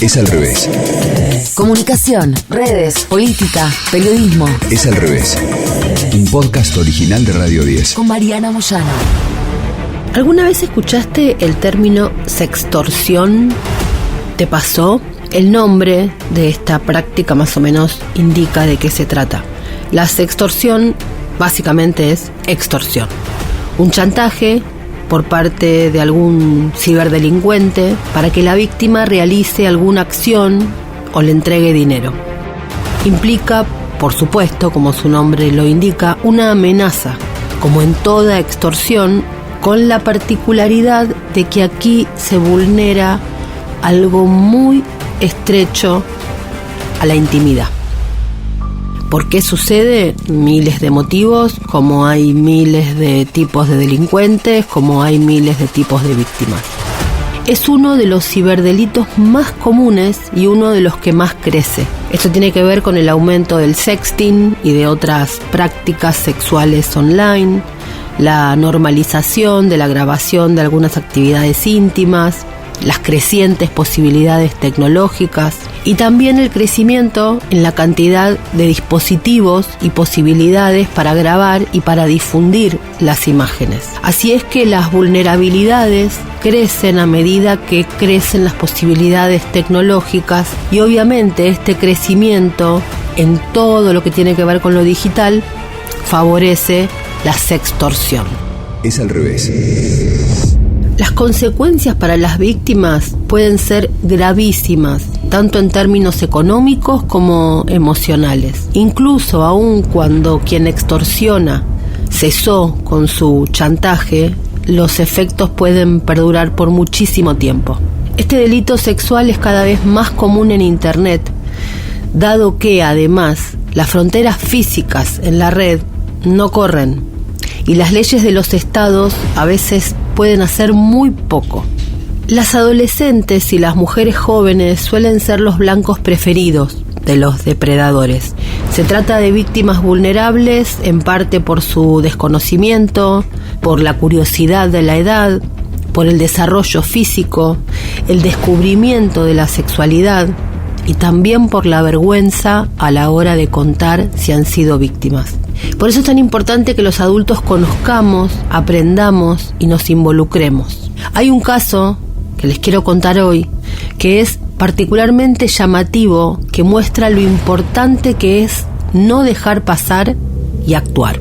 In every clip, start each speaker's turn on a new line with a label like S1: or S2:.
S1: Es al revés.
S2: Comunicación, redes, política, periodismo.
S1: Es al revés. Un podcast original de Radio 10.
S2: Con Mariana Moyano.
S3: ¿Alguna vez escuchaste el término sextorsión? ¿Te pasó? El nombre de esta práctica más o menos indica de qué se trata. La sextorsión básicamente es extorsión. Un chantaje por parte de algún ciberdelincuente para que la víctima realice alguna acción o le entregue dinero. Implica, por supuesto, como su nombre lo indica, una amenaza, como en toda extorsión, con la particularidad de que aquí se vulnera algo muy estrecho a la intimidad. ¿Por qué sucede? Miles de motivos, como hay miles de tipos de delincuentes, como hay miles de tipos de víctimas. Es uno de los ciberdelitos más comunes y uno de los que más crece. Esto tiene que ver con el aumento del sexting y de otras prácticas sexuales online, la normalización de la grabación de algunas actividades íntimas, las crecientes posibilidades tecnológicas y también el crecimiento en la cantidad de dispositivos y posibilidades para grabar y para difundir las imágenes. Así es que las vulnerabilidades crecen a medida que crecen las posibilidades tecnológicas y obviamente este crecimiento en todo lo que tiene que ver con lo digital favorece la sextorsión.
S1: Es al revés.
S3: Las consecuencias para las víctimas pueden ser gravísimas, tanto en términos económicos como emocionales. Incluso aun cuando quien extorsiona cesó con su chantaje, los efectos pueden perdurar por muchísimo tiempo. Este delito sexual es cada vez más común en Internet, dado que además las fronteras físicas en la red no corren y las leyes de los estados a veces pueden hacer muy poco. Las adolescentes y las mujeres jóvenes suelen ser los blancos preferidos de los depredadores. Se trata de víctimas vulnerables, en parte por su desconocimiento, por la curiosidad de la edad, por el desarrollo físico, el descubrimiento de la sexualidad y también por la vergüenza a la hora de contar si han sido víctimas. Por eso es tan importante que los adultos conozcamos, aprendamos y nos involucremos. Hay un caso que les quiero contar hoy que es particularmente llamativo, que muestra lo importante que es no dejar pasar y actuar.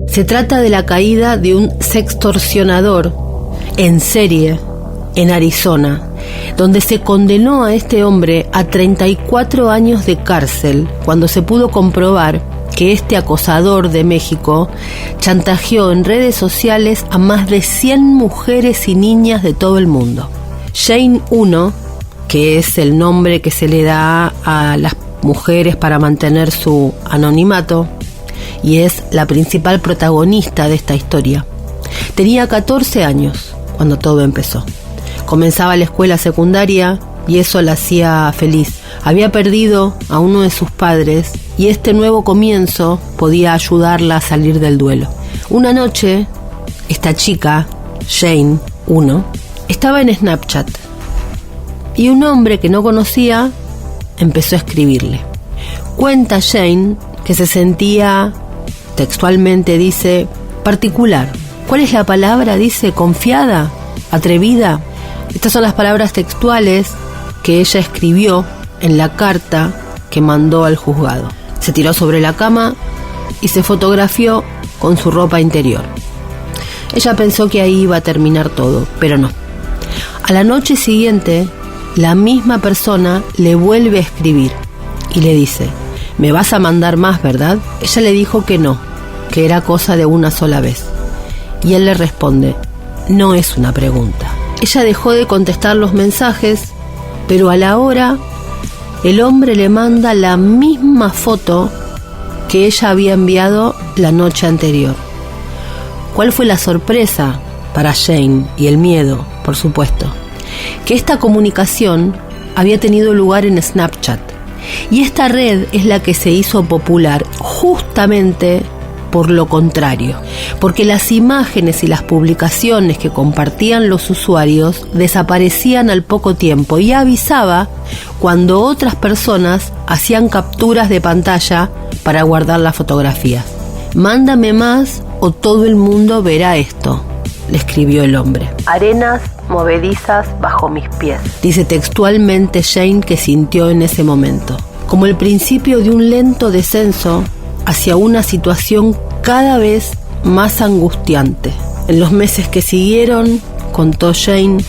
S3: Se trata de la caída de un sextorsionador en serie en Arizona, donde se condenó a este hombre a 34 años de cárcel cuando se pudo comprobar que este acosador de México chantajeó en redes sociales a más de 100 mujeres y niñas de todo el mundo. Shane 1, que es el nombre que se le da a las mujeres para mantener su anonimato, y es la principal protagonista de esta historia, tenía 14 años cuando todo empezó. Comenzaba la escuela secundaria y eso la hacía feliz. Había perdido a uno de sus padres y este nuevo comienzo podía ayudarla a salir del duelo. Una noche, esta chica, Shane 1, estaba en Snapchat y un hombre que no conocía empezó a escribirle. Cuenta Shane que se sentía, textualmente dice, particular. ¿Cuál es la palabra? Dice, confiada, atrevida. Estas son las palabras textuales que ella escribió en la carta que mandó al juzgado. Se tiró sobre la cama y se fotografió con su ropa interior. Ella pensó que ahí iba a terminar todo, pero no. A la noche siguiente, la misma persona le vuelve a escribir y le dice, ¿me vas a mandar más, verdad? Ella le dijo que no, que era cosa de una sola vez. Y él le responde, no es una pregunta. Ella dejó de contestar los mensajes, pero a la hora el hombre le manda la misma foto que ella había enviado la noche anterior. ¿Cuál fue la sorpresa para Shane y el miedo, por supuesto? Que esta comunicación había tenido lugar en Snapchat y esta red es la que se hizo popular justamente por lo contrario, porque las imágenes y las publicaciones que compartían los usuarios desaparecían al poco tiempo y avisaba cuando otras personas hacían capturas de pantalla para guardar las fotografías. Mándame más o todo el mundo verá esto, le escribió el hombre. Arenas movedizas bajo mis pies, dice textualmente Jane, que sintió en ese momento, como el principio de un lento descenso hacia una situación cada vez más angustiante. En los meses que siguieron, contó Jane,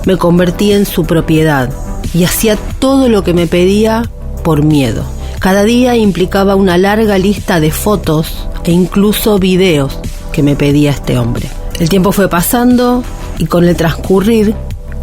S3: me convertí en su propiedad y hacía todo lo que me pedía por miedo. Cada día implicaba una larga lista de fotos e incluso videos que me pedía este hombre. El tiempo fue pasando y con el transcurrir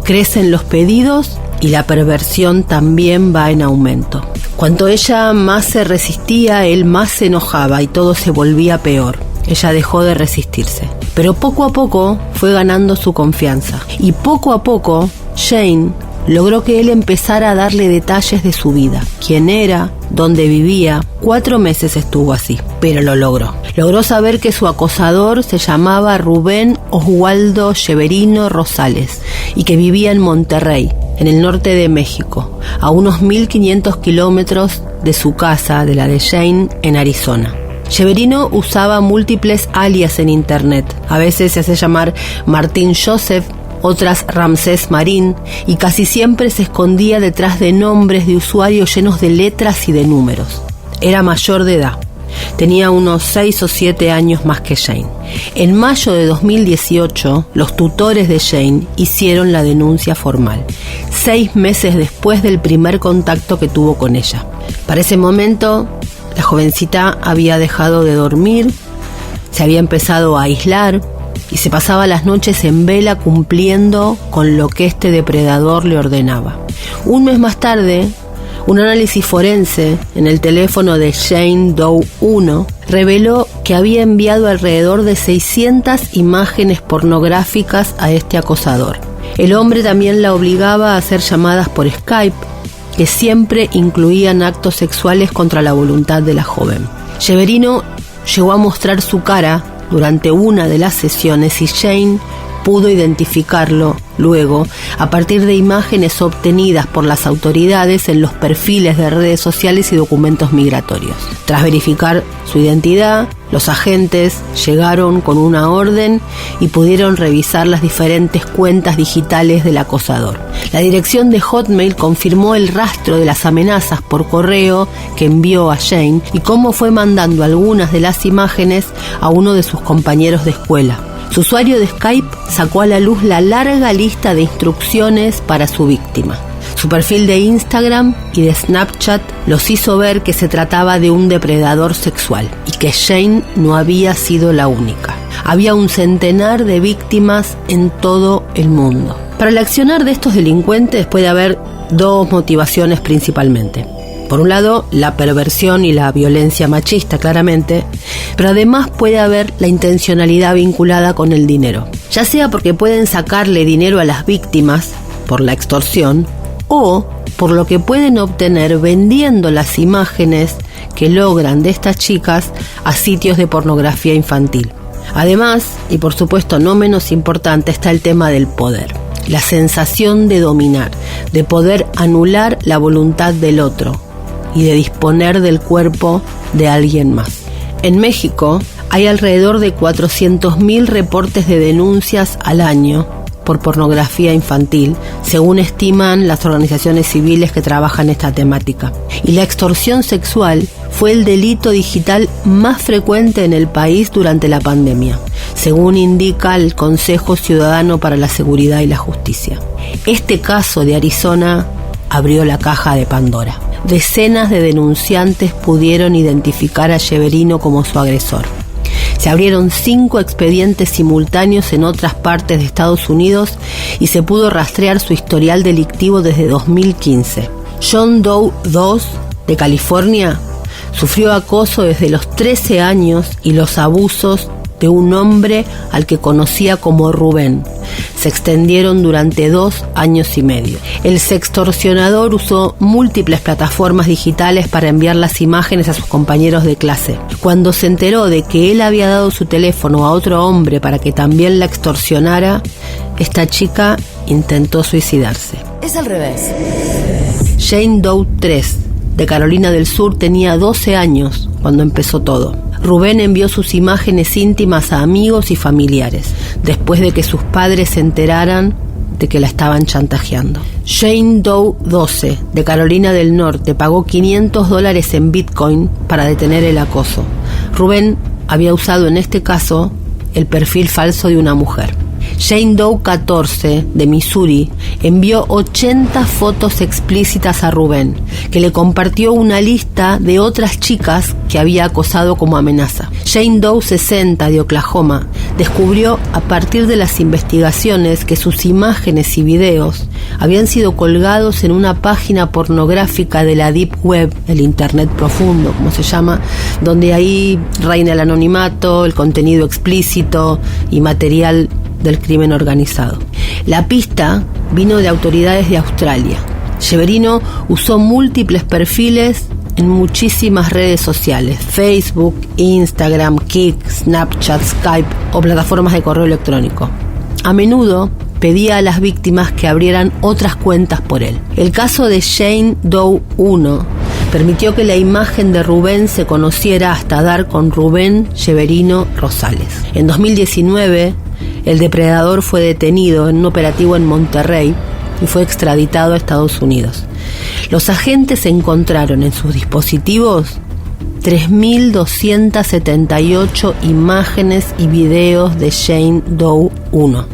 S3: crecen los pedidos y la perversión también va en aumento. Cuanto ella más se resistía, él más se enojaba y todo se volvía peor. Ella dejó de resistirse, pero poco a poco fue ganando su confianza y poco a poco Jane logró que él empezara a darle detalles de su vida, quién era, dónde vivía. 4 meses estuvo así, pero lo logró. Logró saber que su acosador se llamaba Rubén Oswaldo Severino Rosales y que vivía en Monterrey, en el norte de México, a unos 1500 kilómetros de su casa, de la de Jane, en Arizona. Severino usaba múltiples alias en internet. A veces se hace llamar Martín Joseph, otras Ramsés Marín, y casi siempre se escondía detrás de nombres de usuarios llenos de letras y de números. Era mayor de edad. Tenía unos 6 o 7 años más que Jane. En mayo de 2018, los tutores de Jane hicieron la denuncia formal, 6 meses después del primer contacto que tuvo con ella. Para ese momento, la jovencita había dejado de dormir, se había empezado a aislar y se pasaba las noches en vela cumpliendo con lo que este depredador le ordenaba. Un mes más tarde, un análisis forense en el teléfono de Jane Doe 1 reveló que había enviado alrededor de 600 imágenes pornográficas a este acosador. El hombre también la obligaba a hacer llamadas por Skype, que siempre incluían actos sexuales contra la voluntad de la joven. Severino llegó a mostrar su cara durante una de las sesiones y Jane pudo identificarlo luego a partir de imágenes obtenidas por las autoridades en los perfiles de redes sociales y documentos migratorios. Tras verificar su identidad, los agentes llegaron con una orden y pudieron revisar las diferentes cuentas digitales del acosador. La dirección de Hotmail confirmó el rastro de las amenazas por correo que envió a Jane y cómo fue mandando algunas de las imágenes a uno de sus compañeros de escuela. Su usuario de Skype sacó a la luz la larga lista de instrucciones para su víctima. Su perfil de Instagram y de Snapchat los hizo ver que se trataba de un depredador sexual y que Jane no había sido la única. Había un centenar de víctimas en todo el mundo. Para el accionar de estos delincuentes puede haber 2 motivaciones principalmente. Por un lado, la perversión y la violencia machista, claramente, pero además puede haber la intencionalidad vinculada con el dinero, ya sea porque pueden sacarle dinero a las víctimas por la extorsión o por lo que pueden obtener vendiendo las imágenes que logran de estas chicas a sitios de pornografía infantil. Además, y por supuesto no menos importante, está el tema del poder, la sensación de dominar, de poder anular la voluntad del otro y de disponer del cuerpo de alguien más. En México hay alrededor de 400.000 reportes de denuncias al año por pornografía infantil, según estiman las organizaciones civiles que trabajan esta temática. Y la extorsión sexual fue el delito digital más frecuente en el país durante la pandemia, según indica el Consejo Ciudadano para la Seguridad y la Justicia. Este caso de Arizona abrió la caja de Pandora. Decenas de denunciantes pudieron identificar a Severino como su agresor. Se abrieron 5 expedientes simultáneos en otras partes de Estados Unidos y se pudo rastrear su historial delictivo desde 2015. John Doe 2, de California, sufrió acoso desde los 13 años y los abusos de un hombre al que conocía como Rubén. Se extendieron durante 2 años y medio. El sextorsionador usó múltiples plataformas digitales para enviar las imágenes a sus compañeros de clase. Cuando se enteró de que él había dado su teléfono a otro hombre para que también la extorsionara, esta chica intentó suicidarse.
S2: Es al revés.
S3: Jane Doe 3, de Carolina del Sur, tenía 12 años cuando empezó todo. Rubén envió sus imágenes íntimas a amigos y familiares, después de que sus padres se enteraran de que la estaban chantajeando. Jane Doe 12, de Carolina del Norte, pagó $500 en Bitcoin para detener el acoso. Rubén había usado en este caso el perfil falso de una mujer. Jane Doe 14, de Missouri, envió 80 fotos explícitas a Rubén, que le compartió una lista de otras chicas que había acosado como amenaza. Jane Doe 60, de Oklahoma, descubrió a partir de las investigaciones que sus imágenes y videos habían sido colgados en una página pornográfica de la Deep Web, el Internet profundo, como se llama, donde ahí reina el anonimato, el contenido explícito y material del crimen organizado. La pista vino de autoridades de Australia. Severino usó múltiples perfiles en muchísimas redes sociales: Facebook, Instagram, Kik, Snapchat, Skype o plataformas de correo electrónico. A menudo pedía a las víctimas que abrieran otras cuentas por él. El caso de Jane Doe 1 permitió que la imagen de Rubén se conociera hasta dar con Rubén Severino Rosales. En 2019, el depredador fue detenido en un operativo en Monterrey y fue extraditado a Estados Unidos. Los agentes encontraron en sus dispositivos 3.278 imágenes y videos de Jane Doe 1,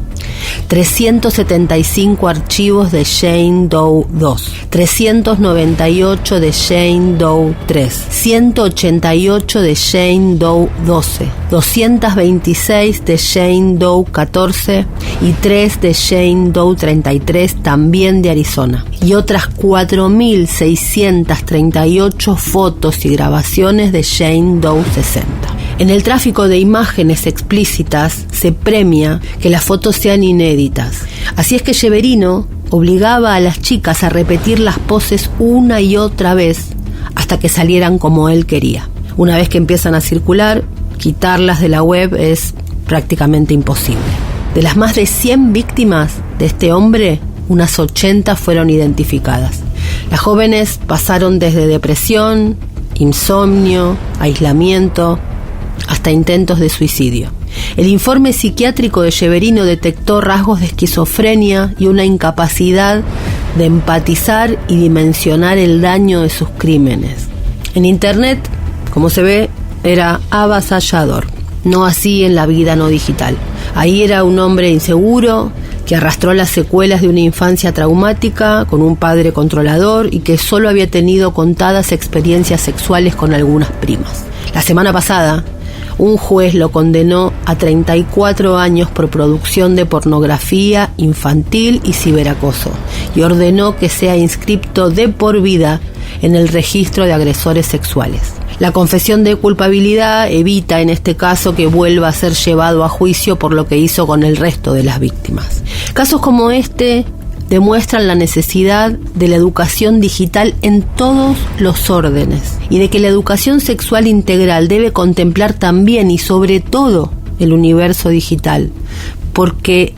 S3: 375 archivos de Jane Doe 2, 398 de Jane Doe 3, 188 de Jane Doe 12, 226 de Jane Doe 14 y 3 de Jane Doe 33, también de Arizona, y otras 4.638 fotos y grabaciones de Jane Doe 60. En el tráfico de imágenes explícitas se premia que las fotos sean inéditas. Así es que Severino obligaba a las chicas a repetir las poses una y otra vez hasta que salieran como él quería. Una vez que empiezan a circular, quitarlas de la web es prácticamente imposible. De las más de 100 víctimas de este hombre, unas 80 fueron identificadas. Las jóvenes pasaron desde depresión, insomnio, aislamiento, hasta intentos de suicidio. El informe psiquiátrico de Severino detectó rasgos de esquizofrenia y una incapacidad de empatizar y dimensionar el daño de sus crímenes. En Internet, como se ve, era avasallador. No así en la vida no digital. Ahí era un hombre inseguro que arrastró las secuelas de una infancia traumática, con un padre controlador y que solo había tenido contadas experiencias sexuales con algunas primas. La semana pasada, un juez lo condenó a 34 años por producción de pornografía infantil y ciberacoso y ordenó que sea inscripto de por vida en el registro de agresores sexuales. La confesión de culpabilidad evita en este caso que vuelva a ser llevado a juicio por lo que hizo con el resto de las víctimas. Casos como este demuestran la necesidad de la educación digital en todos los órdenes y de que la educación sexual integral debe contemplar también y sobre todo el universo digital, porque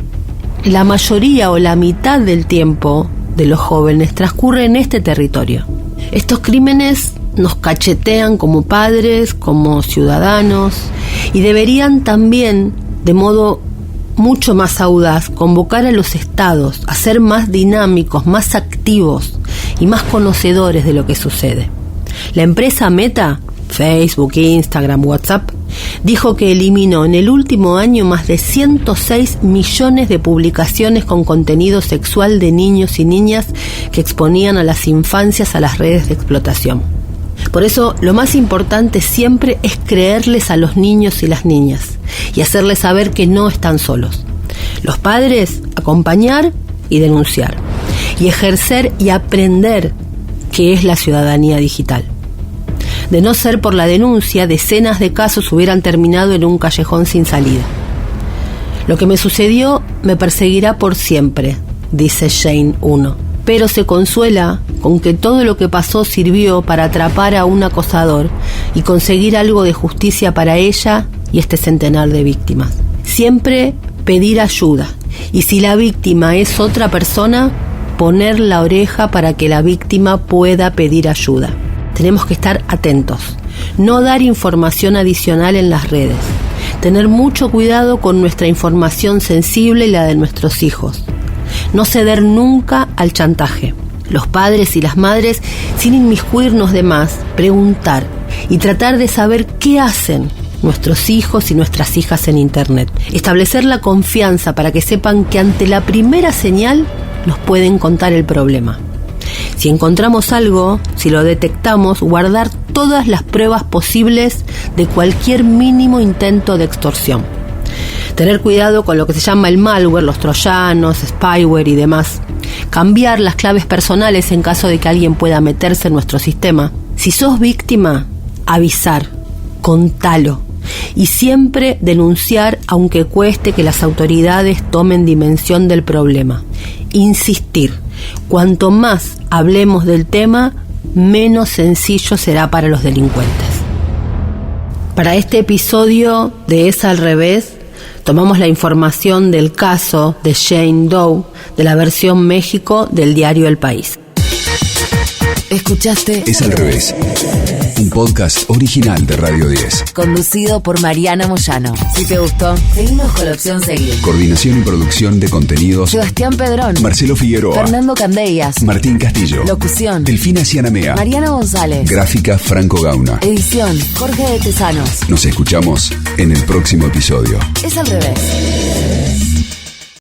S3: la mayoría o la mitad del tiempo de los jóvenes transcurre en este territorio. Estos crímenes nos cachetean como padres, como ciudadanos, y deberían también, de modo mucho más audaz, convocar a los estados a ser más dinámicos, más activos y más conocedores de lo que sucede. La empresa Meta, Facebook, Instagram, WhatsApp, dijo que eliminó en el último año más de 106 millones de publicaciones con contenido sexual de niños y niñas que exponían a las infancias a las redes de explotación. Por eso, lo más importante siempre es creerles a los niños y las niñas y hacerles saber que no están solos. Los padres, acompañar y denunciar, y ejercer y aprender qué es la ciudadanía digital. De no ser por la denuncia, decenas de casos hubieran terminado en un callejón sin salida. Lo que me sucedió me perseguirá por siempre, dice Jane 1. Pero se consuela con que todo lo que pasó sirvió para atrapar a un acosador y conseguir algo de justicia para ella y este centenar de víctimas. Siempre pedir ayuda, y si la víctima es otra persona, poner la oreja para que la víctima pueda pedir ayuda. Tenemos que estar atentos, no dar información adicional en las redes, tener mucho cuidado con nuestra información sensible y la de nuestros hijos. No ceder nunca al chantaje. Los padres y las madres, sin inmiscuirnos de más, preguntar y tratar de saber qué hacen nuestros hijos y nuestras hijas en Internet. Establecer la confianza para que sepan que ante la primera señal nos pueden contar el problema. Si encontramos algo, si lo detectamos, guardar todas las pruebas posibles de cualquier mínimo intento de extorsión. Tener cuidado con lo que se llama el malware, los troyanos, spyware y demás. Cambiar las claves personales en caso de que alguien pueda meterse en nuestro sistema. Si sos víctima, avisar, contalo. Y siempre denunciar, aunque cueste que las autoridades tomen dimensión del problema. Insistir. Cuanto más hablemos del tema, menos sencillo será para los delincuentes. Para este episodio de Es al Revés, tomamos la información del caso de Jane Doe, de la versión México del diario El País.
S2: Escuchaste
S1: Es al Revés, un podcast original de Radio 10.
S2: Conducido por Mariana Moyano. Si te gustó, seguimos con la opción seguir.
S1: Coordinación y producción de contenidos:
S2: Sebastián Pedrón,
S1: Marcelo Figueroa,
S2: Fernando Candellas,
S1: Martín Castillo,
S2: locución,
S1: Delfina Cianamea,
S2: Mariana González,
S1: gráfica Franco Gauna.
S2: edición, Jorge de Tesanos.
S1: Nos escuchamos en el próximo episodio.
S2: Es al Revés.